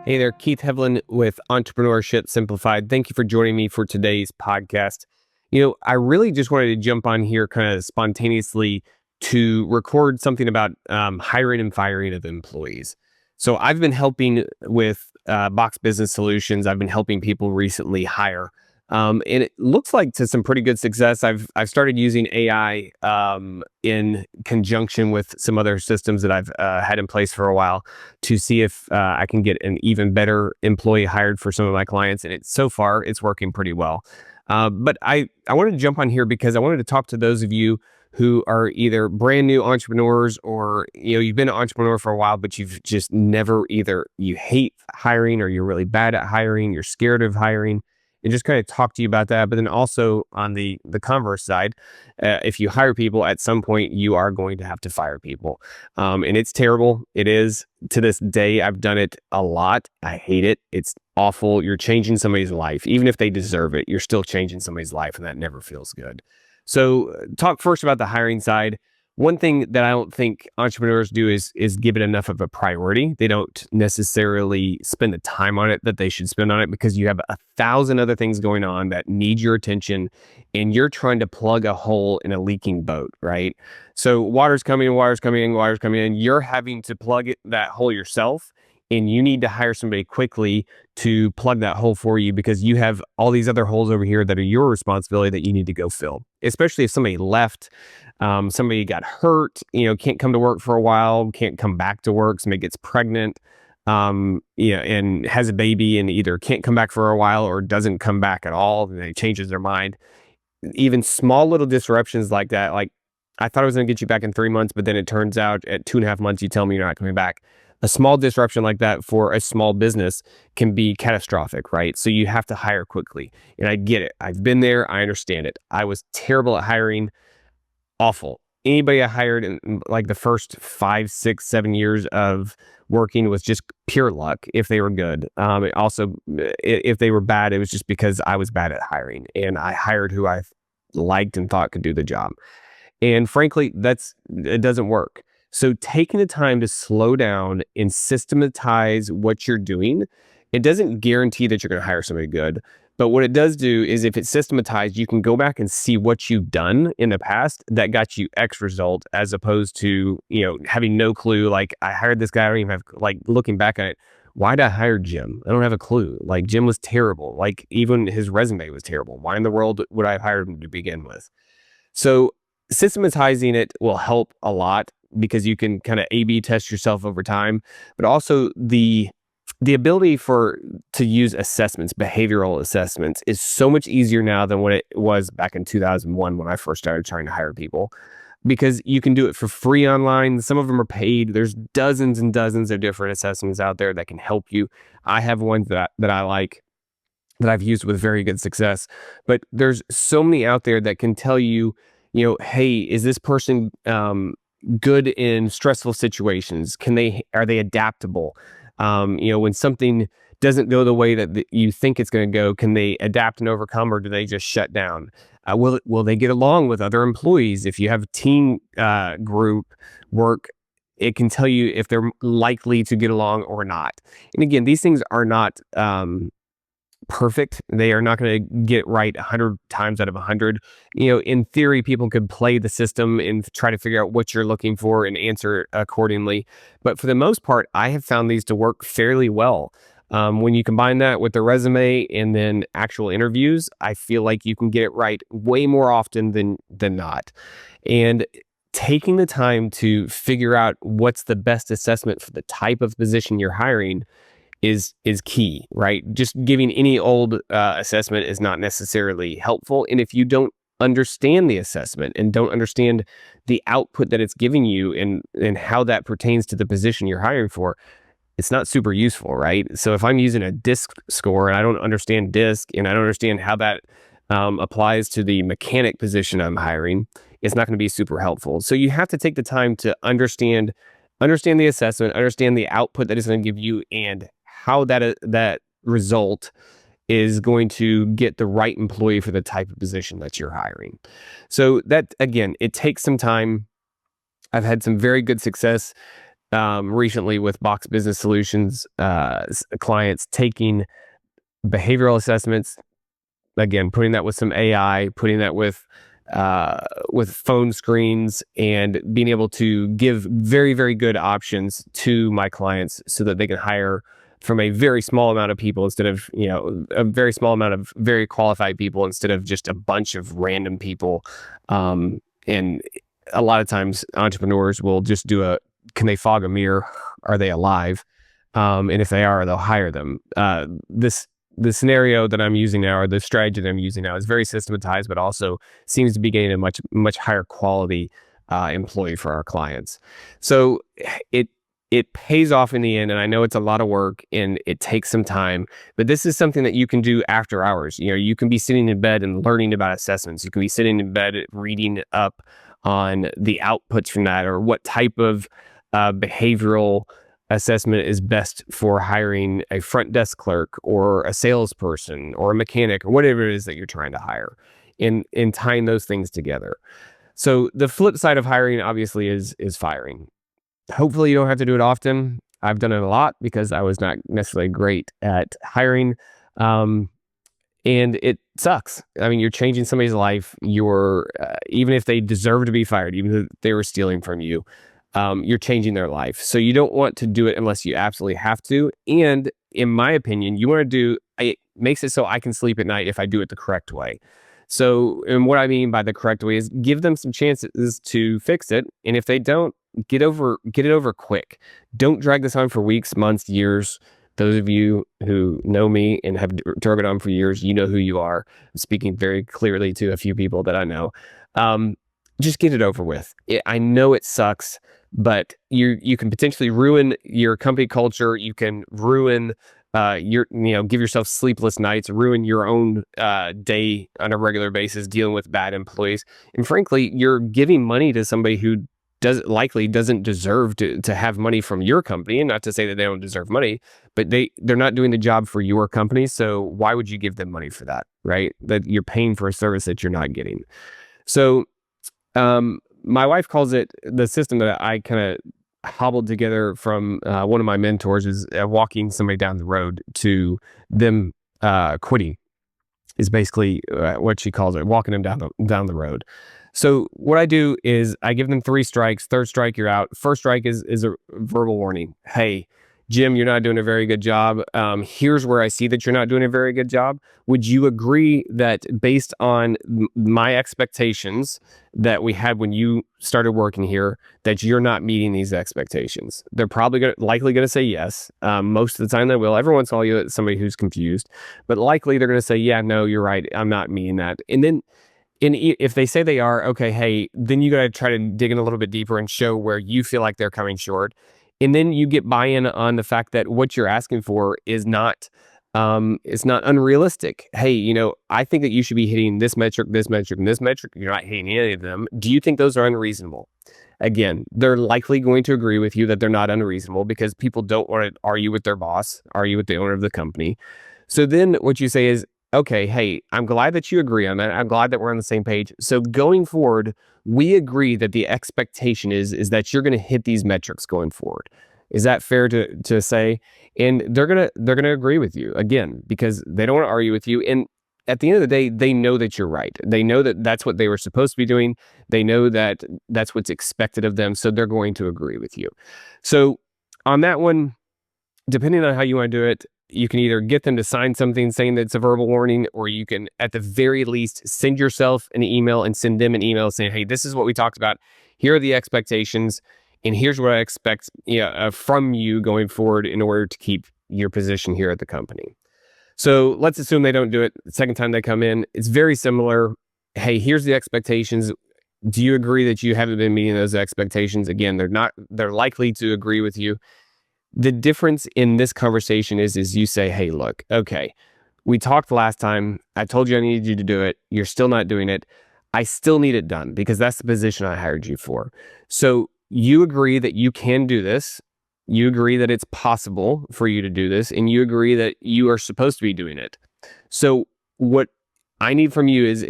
Hey there, Keith Hevlin with Entrepreneurship Simplified. Thank you for joining me for today's podcast. I really just wanted to jump on here kind of spontaneously to record something about hiring and firing of employees. So I've been helping with Box Business Solutions. I've been helping people recently hire. And it looks like to some pretty good success. I've started using AI in conjunction with some other systems that I've had in place for a while to see if I can get an even better employee hired for some of my clients. And so far, it's working pretty well. But I wanted to jump on here because I wanted to talk to those of you who are either brand new entrepreneurs or you've been an entrepreneur for a while, but you've just never either you hate hiring or you're really bad at hiring, you're scared of hiring, and just kind of talk to you about that. But then also on the converse side, if you hire people, at some point you are going to have to fire people, and it's terrible. It is. To this day, I've done it a lot. I hate it. It's awful. You're changing somebody's life, even if they deserve it. You're still changing somebody's life, and that never feels good. So, talk first about the hiring side. One thing that I don't think entrepreneurs do is give it enough of a priority. They don't necessarily spend the time on it that they should spend on it because you have 1,000 other things going on that need your attention, and you're trying to plug a hole in a leaking boat, right? So water's coming in, water's coming in, water's coming in. You're having to plug that hole yourself, and you need to hire somebody quickly to plug that hole for you because you have all these other holes over here that are your responsibility that you need to go fill. Especially if somebody left, somebody got hurt, can't come to work for a while, can't come back to work, somebody gets pregnant, and has a baby and either can't come back for a while or doesn't come back at all, and it changes their mind. Even small little disruptions like that, like I thought I was going to get you back in 3 months, but then it turns out at 2.5 months, you tell me you're not coming back. A small disruption like that for a small business can be catastrophic, right? So you have to hire quickly. And I get it. I've been there. I understand it. I was terrible at hiring. Awful. Anybody I hired in like the first 5, 6, 7 years of working was just pure luck if they were good. If they were bad, it was just because I was bad at hiring and I hired who I liked and thought could do the job. And frankly, it doesn't work. So taking the time to slow down and systematize what you're doing, it doesn't guarantee that you're going to hire somebody good. But what it does do is if it's systematized, you can go back and see what you've done in the past that got you X result, as opposed to, having no clue. Like I hired this guy, I don't even have, like looking back at it, why did I hire Jim? I don't have a clue. Like Jim was terrible. Like even his resume was terrible. Why in the world would I have hired him to begin with? So systematizing it will help a lot because you can kind of A/B test yourself over time, but also the ability to use assessments, behavioral assessments, is so much easier now than what it was back in 2001 when I first started trying to hire people, because you can do it for free online. Some of them are paid. There's dozens and dozens of different assessments out there that can help you. I have ones that I like, that I've used with very good success, but there's so many out there that can tell you, hey, is this person good in stressful situations? Are they adaptable? When something doesn't go the way that you think it's going to go, can they adapt and overcome, or do they just shut down? Will they get along with other employees? If you have team group work, it can tell you if they're likely to get along or not. And again, these things are not perfect. They are not going to get right 100 times out of 100. In theory, people could play the system and try to figure out what you're looking for and answer accordingly. But for the most part, I have found these to work fairly well. When you combine that with the resume and then actual interviews, I feel like you can get it right way more often than not. And taking the time to figure out what's the best assessment for the type of position you're hiring is key, right? Just giving any old assessment is not necessarily helpful. And if you don't understand the assessment and don't understand the output that it's giving you and how that pertains to the position you're hiring for, it's not super useful, right? So if I'm using a DISC score and I don't understand DISC and I don't understand how that applies to the mechanic position I'm hiring, it's not going to be super helpful. So you have to take the time to understand the assessment, understand the output that it's going to give you, and how that result is going to get the right employee for the type of position that you're hiring. So that, again, it takes some time. I've had some very good success recently with Box Business Solutions clients taking behavioral assessments, again, putting that with some AI, putting that with phone screens, and being able to give very, very good options to my clients so that they can hire from a very small amount of people instead of, a very small amount of very qualified people instead of just a bunch of random people. And a lot of times entrepreneurs will just do can they fog a mirror? Are they alive? And if they are, they'll hire them. The scenario that I'm using now, or the strategy that I'm using now, is very systematized, but also seems to be getting a much higher quality employee for our clients. So it it pays off in the end, and I know it's a lot of work and it takes some time, but this is something that you can do after hours. You can be sitting in bed and learning about assessments. You can be sitting in bed reading up on the outputs from that, or what type of behavioral assessment is best for hiring a front desk clerk or a salesperson or a mechanic or whatever it is that you're trying to hire, and tying those things together. So the flip side of hiring obviously is firing. Hopefully you don't have to do it often. I've done it a lot because I was not necessarily great at hiring. Um, and it sucks. I mean, you're changing somebody's life. You're even if they deserve to be fired, even if they were stealing from you, you're changing their life. So you don't want to do it unless you absolutely have to. And in my opinion, you want to do it makes it so I can sleep at night if I do it the correct way. So, and what I mean by the correct way is give them some chances to fix it. And if they don't, get it over quick. Don't drag this on for weeks, months, years. Those of you who know me and have drug it on for years, you know who you are. I'm speaking very clearly to a few people that I know. Um, just get it over with. I know it sucks, but you can potentially ruin your company culture. You can ruin give yourself sleepless nights, ruin your own day on a regular basis dealing with bad employees. And frankly, you're giving money to somebody who doesn't deserve to have money from your company. And not to say that they don't deserve money, but they're not doing the job for your company. So why would you give them money for that? Right? That you're paying for a service that you're not getting. So my wife calls it, the system that I kind of hobbled together from one of my mentors, is walking somebody down the road to them quitting, is basically what she calls it, walking them down the road. So what I do is I give them 3 strikes. Third strike, you're out. First strike is a verbal warning. Hey, Jim, you're not doing a very good job. Here's where I see that you're not doing a very good job. Would you agree that based on my expectations that we had when you started working here, that you're not meeting these expectations? They're probably likely going to say yes. Most of the time they will. Every once in a while you get somebody who's confused, but likely they're going to say, yeah, no, you're right. I'm not meeting that. And then if they say they are, okay, hey, then you got to try to dig in a little bit deeper and show where you feel like they're coming short. And then you get buy-in on the fact that what you're asking for is not, it's not unrealistic. Hey, I think that you should be hitting this metric, this metric, and this metric. You're not hitting any of them. Do you think those are unreasonable? Again, they're likely going to agree with you that they're not unreasonable, because people don't want to argue with their boss, argue with the owner of the company. So then what you say is, okay, hey, I'm glad that you agree on that. I'm glad that we're on the same page. So going forward, we agree that the expectation is that you're going to hit these metrics going forward. Is that fair to say? And they're gonna agree with you, again, because they don't want to argue with you. And at the end of the day, they know that you're right. They know that that's what they were supposed to be doing. They know that that's what's expected of them. So they're going to agree with you. So on that one, depending on how you want to do it, you can either get them to sign something saying that it's a verbal warning, or you can, at the very least, send yourself an email and send them an email saying, hey, this is what we talked about. Here are the expectations, and here's what I expect from you going forward in order to keep your position here at the company. So let's assume they don't do it. The second time they come in, it's very similar. Hey, here's the expectations. Do you agree that you haven't been meeting those expectations? Again, they're likely to agree with you. The difference in this conversation is you say, hey, look, okay, we talked last time. I told you I needed you to do it. You're still not doing it. I still need it done because that's the position I hired you for. So you agree that you can do this. You agree that it's possible for you to do this, and you agree that you are supposed to be doing it. So what I need from you is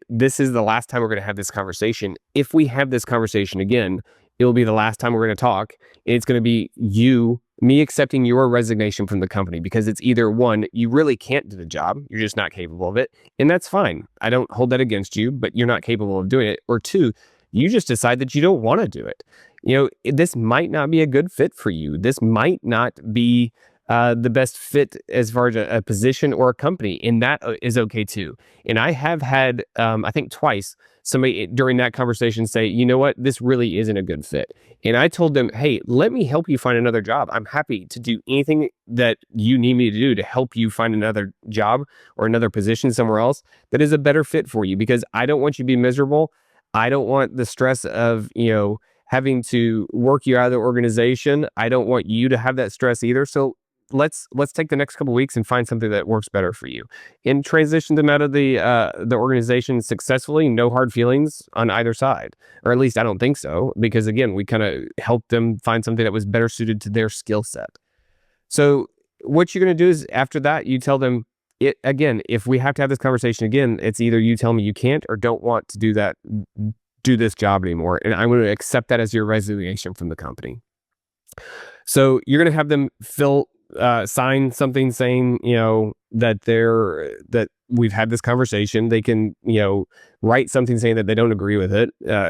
this is the last time we're going to have this conversation. If we have this conversation again, it will be the last time we're going to talk. It's going to be me accepting your resignation from the company because it's either one, you really can't do the job, you're just not capable of it, and that's fine. I don't hold that against you, but you're not capable of doing it. Or two, you just decide that you don't want to do it. This might not be a good fit for you. This might not be the best fit as far as a position or a company, and that is okay too. And I have had, I think twice, somebody during that conversation say, you know what, this really isn't a good fit. And I told them, hey, let me help you find another job. I'm happy to do anything that you need me to do to help you find another job or another position somewhere else that is a better fit for you because I don't want you to be miserable. I don't want the stress of, having to work you out of the organization. I don't want you to have that stress either. So let's take the next couple of weeks and find something that works better for you and transition them out of the organization successfully. No hard feelings on either side, or at least I don't think so, because again, we kind of helped them find something that was better suited to their skill set. So what you're going to do is after that, you tell them it again. If we have to have this conversation again, it's either you tell me you can't or don't want to do this job anymore, and I'm going to accept that as your resignation from the company. So you're going to have them sign something saying, that we've had this conversation. They can, write something saying that they don't agree with it.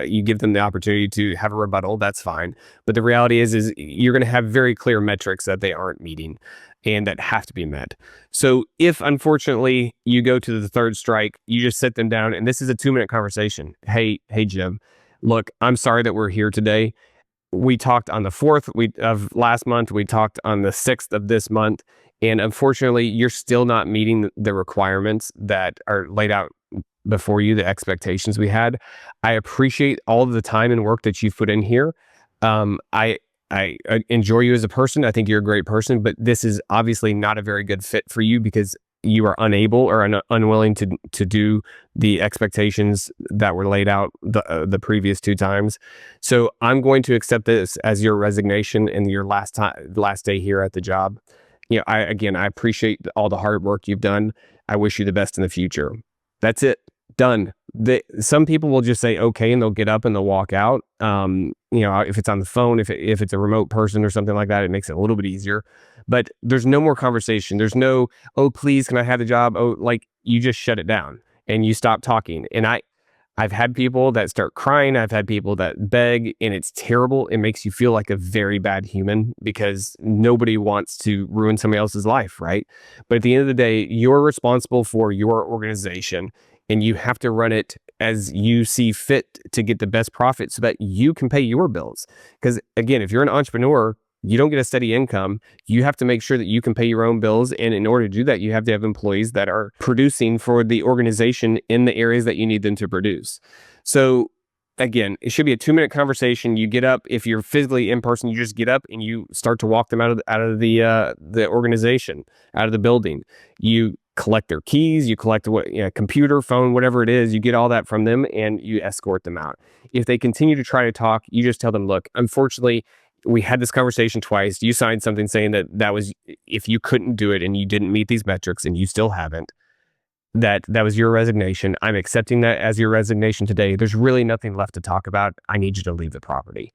You give them the opportunity to have a rebuttal. That's fine. But the reality is you're going to have very clear metrics that they aren't meeting and that have to be met. So if unfortunately you go to the third strike, you just sit them down, and this is a 2-minute conversation. Hey, Jim, look, I'm sorry that we're here today. We talked on the 4th of last month. We talked on the 6th of this month. And unfortunately, you're still not meeting the requirements that are laid out before you, the expectations we had. I appreciate all of the time and work that you've put in here. I enjoy you as a person. I think you're a great person, but this is obviously not a very good fit for you because you are unable or unwilling to do the expectations that were laid out the previous 2 times. So I'm going to accept this as your resignation and your last day here at the job. I appreciate all the hard work you've done. I wish you the best in the future. That's it. Done. Some people will just say okay and they'll get up and they'll walk out. If it's on the phone, if it's a remote person or something like that, it makes it a little bit easier. But there's no more conversation. There's no, oh, please, can I have the job? Oh, like you just shut it down and you stop talking. And I've had people that start crying. I've had people that beg, and it's terrible. It makes you feel like a very bad human because nobody wants to ruin somebody else's life, right? But at the end of the day, you're responsible for your organization, and you have to run it as you see fit to get the best profit so that you can pay your bills. Because again, if you're an entrepreneur, you don't get a steady income. You have to make sure that you can pay your own bills. And in order to do that, you have to have employees that are producing for the organization in the areas that you need them to produce. So again, it should be a 2-minute conversation. You get up. If you're physically in person, you just get up and you start to walk them out of the organization, out of the building. You collect their keys, you collect computer, phone, whatever it is, you get all that from them and you escort them out. If they continue to try to talk, you just tell them, look, unfortunately, we had this conversation twice. You signed something saying that was, if you couldn't do it and you didn't meet these metrics and you still haven't, that was your resignation. I'm accepting that as your resignation today. There's really nothing left to talk about. I need you to leave the property.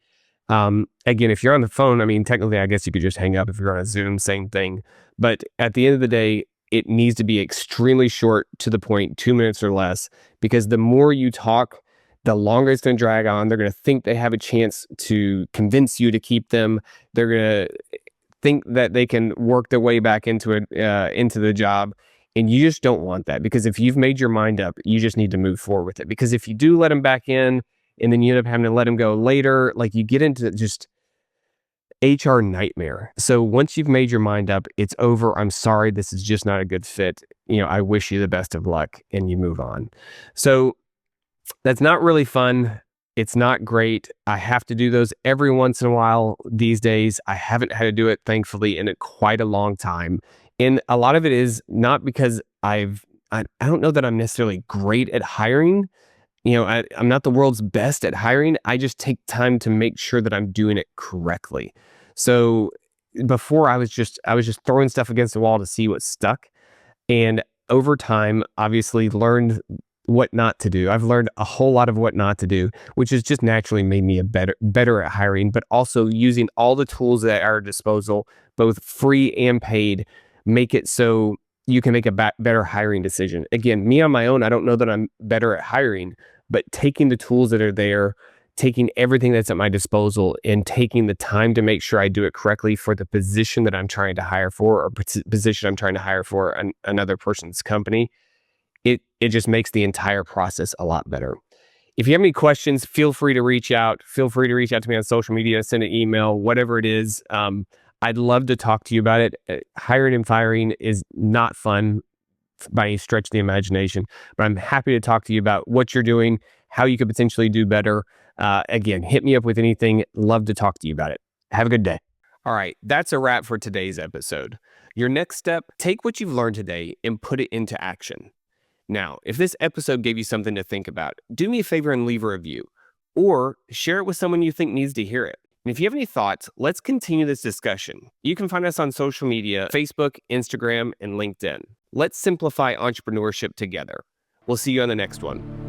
Again, if you're on the phone, I mean, technically, I guess you could just hang up. If you're on a Zoom, same thing. But at the end of the day, it needs to be extremely short, to the point, 2 minutes or less, because the more you talk, the longer it's going to drag on. They're going to think they have a chance to convince you to keep them. They're going to think that they can work their way back into the job. And you just don't want that, because if you've made your mind up, you just need to move forward with it. Because if you do let them back in and then you end up having to let them go later, like you get into just HR nightmare. So once you've made your mind up, it's over. I'm sorry, this is just not a good fit. I wish you the best of luck, and you move on. So that's not really fun. It's not great. I have to do those every once in a while these days. I haven't had to do it, thankfully, in quite a long time. And a lot of it is not because I don't know that I'm necessarily great at hiring. I'm not the world's best at hiring. I just take time to make sure that I'm doing it correctly. So before I was just throwing stuff against the wall to see what stuck. And over time, obviously learned what not to do. I've learned a whole lot of what not to do, which has just naturally made me a better at hiring, but also using all the tools at our disposal, both free and paid, make it so you can make a better hiring decision. Again, me on my own, I don't know that I'm better at hiring, but taking the tools that are there, taking everything that's at my disposal and taking the time to make sure I do it correctly for the position that I'm trying to hire for, or position I'm trying to hire for another person's company, it just makes the entire process a lot better. If you have any questions, feel free to reach out. Feel free to reach out to me on social media, send an email, whatever it is. I'd love to talk to you about it. Hiring and firing is not fun by any stretch of the imagination, but I'm happy to talk to you about what you're doing, how you could potentially do better. Again, hit me up with anything. Love to talk to you about it. Have a good day. All right, that's a wrap for today's episode. Your next step, take what you've learned today and put it into action. Now, if this episode gave you something to think about, do me a favor and leave a review, or share it with someone you think needs to hear it. And if you have any thoughts, let's continue this discussion. You can find us on social media, Facebook, Instagram, and LinkedIn. Let's simplify entrepreneurship together. We'll see you on the next one.